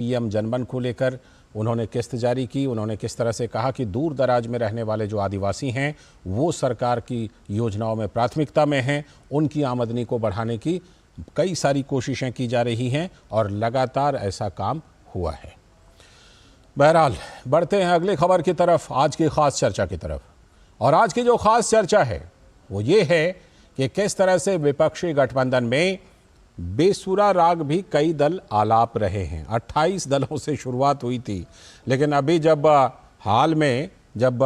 PM जनमन को लेकर उन्होंने किस्त जारी की। उन्होंने किस तरह से कहा कि दूर दराज में रहने वाले जो आदिवासी हैं वो सरकार की योजनाओं में प्राथमिकता में हैं, उनकी आमदनी को बढ़ाने की कई सारी कोशिशें की जा रही हैं और लगातार ऐसा काम हुआ है। बहरहाल बढ़ते हैं अगली खबर की तरफ, आज की खास चर्चा की तरफ। और आज की जो खास चर्चा है वो ये है कि किस तरह से विपक्षी गठबंधन में बेसुरा राग भी कई दल आलाप रहे हैं। 28 दलों से शुरुआत हुई थी, लेकिन अभी जब हाल में जब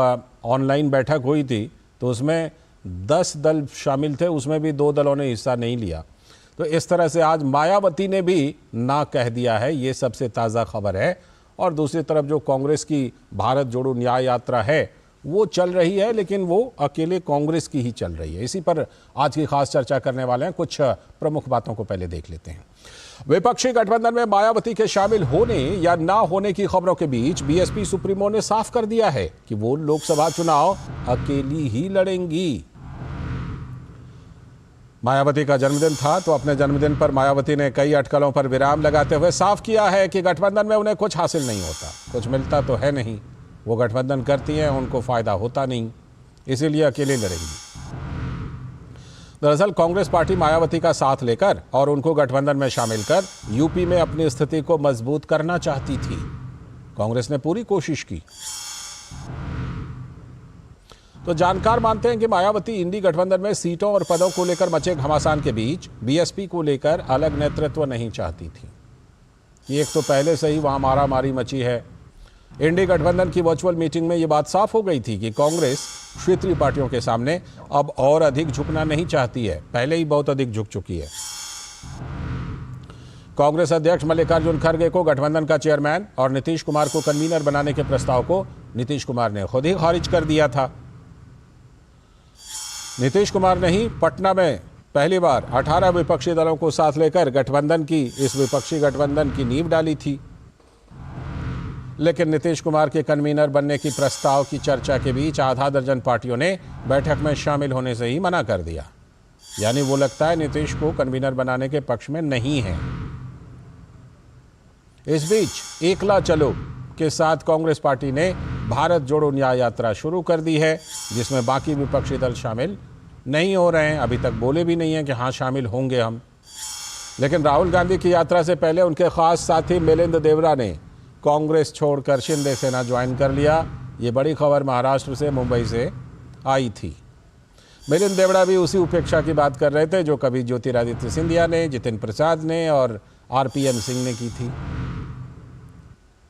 ऑनलाइन बैठक हुई थी तो उसमें 10 दल शामिल थे, उसमें भी 2 दलों ने हिस्सा नहीं लिया। तो इस तरह से आज मायावती ने भी ना कह दिया है, ये सबसे ताज़ा खबर है। और दूसरी तरफ जो कांग्रेस की भारत जोड़ो न्याय यात्रा है वो चल रही है, लेकिन वो अकेले कांग्रेस की ही चल रही है। इसी पर आज की खास चर्चा करने वाले हैं। कुछ प्रमुख बातों को पहले देख लेते हैं। विपक्षी गठबंधन में मायावती के शामिल होने या ना होने की खबरों के बीच बीएसपी सुप्रीमो ने साफ कर दिया है कि वो लोकसभा चुनाव अकेली ही लड़ेंगी। मायावती का जन्मदिन था तो अपने जन्मदिन पर मायावती ने कई अटकलों पर विराम लगाते हुए साफ किया है कि गठबंधन में उन्हें कुछ हासिल नहीं होता, कुछ मिलता तो है नहीं। वो गठबंधन करती हैं, उनको फायदा होता नहीं, इसीलिए अकेले लड़ेंगी। दरअसल कांग्रेस पार्टी मायावती का साथ लेकर और उनको गठबंधन में शामिल कर यूपी में अपनी स्थिति को मजबूत करना चाहती थी। कांग्रेस ने पूरी कोशिश की। तो जानकार मानते हैं कि मायावती इंडी गठबंधन में सीटों और पदों को लेकर मचे घमासान के बीच बीएसपी को लेकर अलग नेतृत्व नहीं चाहती थी कि एक तो पहले से ही वहां मारामारी मची है। इंडी गठबंधन की वर्चुअल मीटिंग में ये बात साफ हो गई थी कि कांग्रेस क्षेत्रीय पार्टियों के सामने अब और अधिक झुकना नहीं चाहती है, पहले ही बहुत अधिक झुक चुकी है। कांग्रेस अध्यक्ष मल्लिकार्जुन खड़गे को गठबंधन का चेयरमैन और नीतीश कुमार को कन्वीनर बनाने के प्रस्ताव को नीतीश कुमार ने खुद ही खारिज कर दिया था। नीतीश कुमार ने ही पटना में पहली बार 18 विपक्षी दलों को साथ लेकर गठबंधन की इस विपक्षी गठबंधन की नींव डाली थी। लेकिन नीतीश कुमार के कन्वीनर बनने की प्रस्ताव की चर्चा के बीच आधा दर्जन पार्टियों ने बैठक में शामिल होने से ही मना कर दिया। यानी वो लगता है नीतीश को कन्वीनर बनाने के पक्ष में नहीं है। इस बीच एकला चलो के साथ कांग्रेस पार्टी ने भारत जोड़ो न्याय यात्रा शुरू कर दी है, जिसमें बाकी विपक्षी दल शामिल नहीं हो रहे हैं। अभी तक बोले भी नहीं हैं कि हाँ शामिल होंगे हम। लेकिन राहुल गांधी की यात्रा से पहले उनके खास साथी मिलिंद देवरा ने कांग्रेस छोड़कर शिंदे सेना ज्वाइन कर लिया। ये बड़ी खबर महाराष्ट्र से, मुंबई से आई थी। मिलिंद देवरा भी उसी उपेक्षा की बात कर रहे थे जो कभी ज्योतिरादित्य सिंधिया ने, जितिन प्रसाद ने और आरपीएन सिंह ने की थी,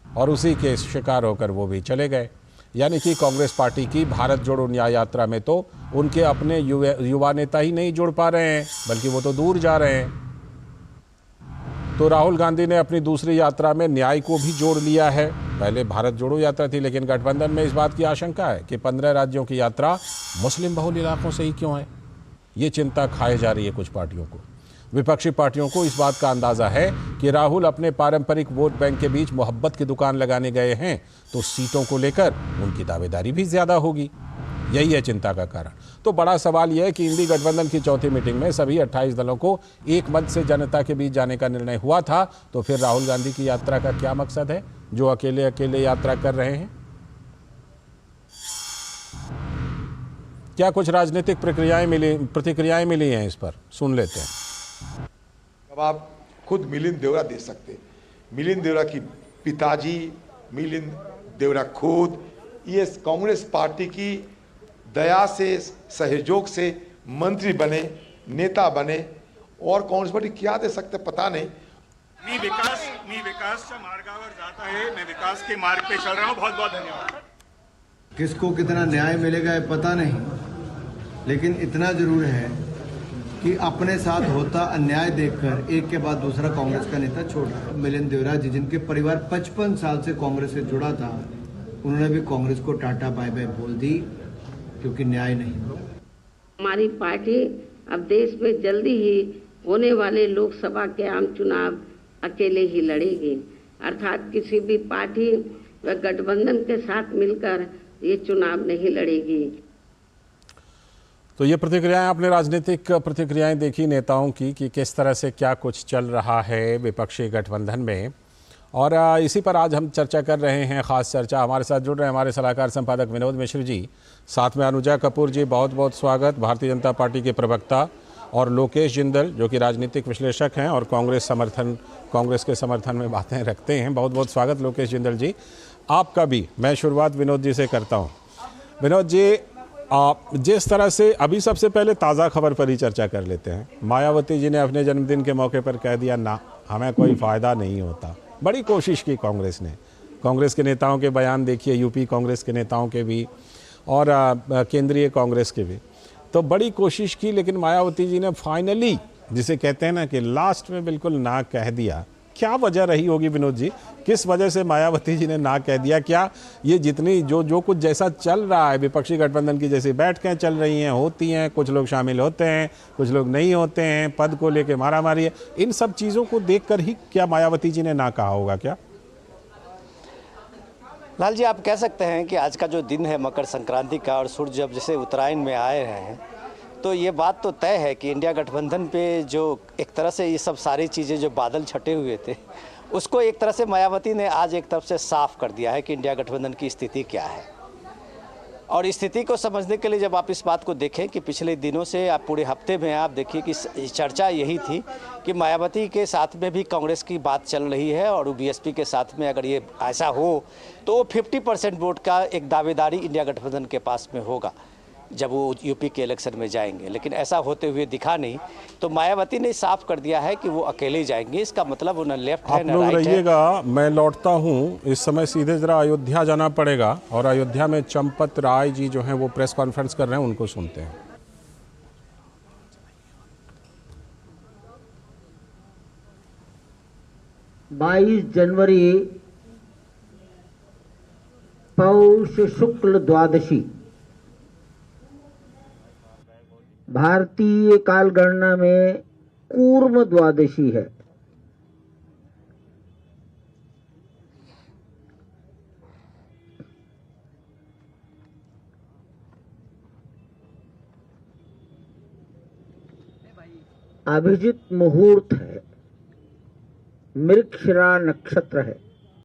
और उसी के शिकार होकर वो भी चले गए। यानी कि कांग्रेस पार्टी की भारत जोड़ो न्याय यात्रा में तो उनके अपने युवा नेता ही नहीं जुड़ पा रहे हैं, बल्कि वो तो दूर जा रहे हैं। तो राहुल गांधी ने अपनी दूसरी यात्रा में न्याय को भी जोड़ लिया है। पहले भारत जोड़ो यात्रा थी, लेकिन गठबंधन में इस बात की आशंका है कि 15 राज्यों की यात्रा मुस्लिम बहुल इलाकों से ही क्यों है। ये चिंता खाए जा रही है कुछ पार्टियों को। विपक्षी पार्टियों को इस बात का अंदाजा है कि राहुल अपने पारंपरिक वोट बैंक के बीच मोहब्बत की दुकान लगाने गए हैं, तो सीटों को लेकर उनकी दावेदारी भी ज्यादा होगी। यही है चिंता का कारण। तो बड़ा सवाल यह है कि इंडी गठबंधन की चौथी मीटिंग में सभी 28 दलों को एक मंच से जनता के बीच जाने का निर्णय हुआ था, तो फिर राहुल गांधी की यात्रा का क्या मकसद है जो अकेले अकेले यात्रा कर रहे हैं? क्या कुछ राजनीतिक प्रतिक्रियाएं मिली हैं इस पर? सुन लेते हैं। अब आप खुद मिलिंद देवरा दे सकते। मिलिंद देवरा की पिताजी, मिलिंद देवरा खुद, ये कांग्रेस पार्टी की दया से, सहयोग से मंत्री बने, नेता बने, और कांग्रेस पार्टी क्या दे सकते पता नहीं। मी विकासच्या मार्गावर जात आहे, मैं विकास के मार्ग पे चल रहा हूँ। बहुत बहुत धन्यवाद। किसको कितना न्याय मिलेगा ये पता नहीं, लेकिन इतना जरूर है कि अपने साथ होता अन्याय देखकर एक के बाद दूसरा कांग्रेस का नेता छोड़ रहा है। मिलिंद देवरा जी, जिनके परिवार 55 साल से कांग्रेस से जुड़ा था, उन्होंने भी कांग्रेस को टाटा बाय बाय बोल दी, क्योंकि न्याय नहीं। हमारी पार्टी अब देश में जल्दी ही होने वाले लोकसभा के आम चुनाव अकेले ही लड़ेगी, अर्थात किसी भी पार्टी व गठबंधन के साथ मिलकर ये चुनाव नहीं लड़ेगी। तो ये प्रतिक्रियाएं, आपने राजनीतिक प्रतिक्रियाएं देखी नेताओं की कि किस तरह से क्या कुछ चल रहा है विपक्षी गठबंधन में। और इसी पर आज हम चर्चा कर रहे हैं, ख़ास चर्चा। हमारे साथ जुड़ रहे हैं हमारे सलाहकार संपादक विनोद मिश्र जी, साथ में अनुजा कपूर जी, बहुत बहुत स्वागत। भारतीय जनता पार्टी के प्रवक्ता और लोकेश जिंदल जो कि राजनीतिक विश्लेषक हैं और कांग्रेस के समर्थन में बातें रखते हैं, बहुत बहुत स्वागत लोकेश जिंदल जी आपका भी। मैं शुरुआत विनोद जी से करता हूँ। विनोद जी, जिस तरह से अभी सबसे पहले ताज़ा खबर पर ही चर्चा कर लेते हैं। मायावती जी ने अपने जन्मदिन के मौके पर कह दिया ना, हमें कोई फ़ायदा नहीं होता। बड़ी कोशिश की कांग्रेस ने, कांग्रेस के नेताओं के बयान देखिए, यूपी कांग्रेस के नेताओं के भी और केंद्रीय कांग्रेस के भी, तो बड़ी कोशिश की, लेकिन मायावती जी ने फाइनली, जिसे कहते हैं ना कि लास्ट में बिल्कुल ना कह दिया। क्या वजह रही होगी विनोद जी, किस वजह से मायावती जी ने ना कह दिया? क्या ये जितनी जो कुछ जैसा चल रहा है, विपक्षी गठबंधन की जैसी बैठकें चल रही हैं, होती हैं, कुछ लोग शामिल होते हैं, कुछ लोग नहीं होते हैं, पद को लेके मारामारी है, इन सब चीज़ों को देखकर ही क्या मायावती जी ने ना कहा होगा क्या? लाल जी, आप कह सकते हैं कि आज का जो दिन है मकर संक्रांति का, और सूर्य जब जैसे उत्तरायण में आए हैं, तो ये बात तो तय है कि इंडिया गठबंधन पे जो एक तरह से ये सब सारी चीज़ें जो बादल छटे हुए थे, उसको एक तरह से मायावती ने आज एक तरफ से साफ कर दिया है कि इंडिया गठबंधन की स्थिति क्या है। और स्थिति को समझने के लिए जब आप इस बात को देखें कि पिछले दिनों से आप पूरे हफ्ते में आप देखिए कि चर्चा यही थी कि मायावती के साथ में भी कांग्रेस की बात चल रही है, और बीएसपी के साथ में अगर ये ऐसा हो तो 50% वोट का एक दावेदारी इंडिया गठबंधन के पास में होगा जब वो यूपी के इलेक्शन में जाएंगे। लेकिन ऐसा होते हुए दिखा नहीं, तो मायावती ने साफ कर दिया है कि वो अकेले जाएंगे। इसका मतलब वो न लेफ्ट है न राइट है। रहिएगा, मैं लौटता हूँ। इस समय सीधे जरा अयोध्या जाना पड़ेगा, और अयोध्या में चंपत राय जी जो हैं वो प्रेस कॉन्फ्रेंस कर रहे हैं, उनको सुनते हैं। 22 जनवरी पौष शुक्ल द्वादशी भारतीय कालगणना में कूर्म द्वादशी है। अभिजित मुहूर्त है, मृगशिरा नक्षत्र है।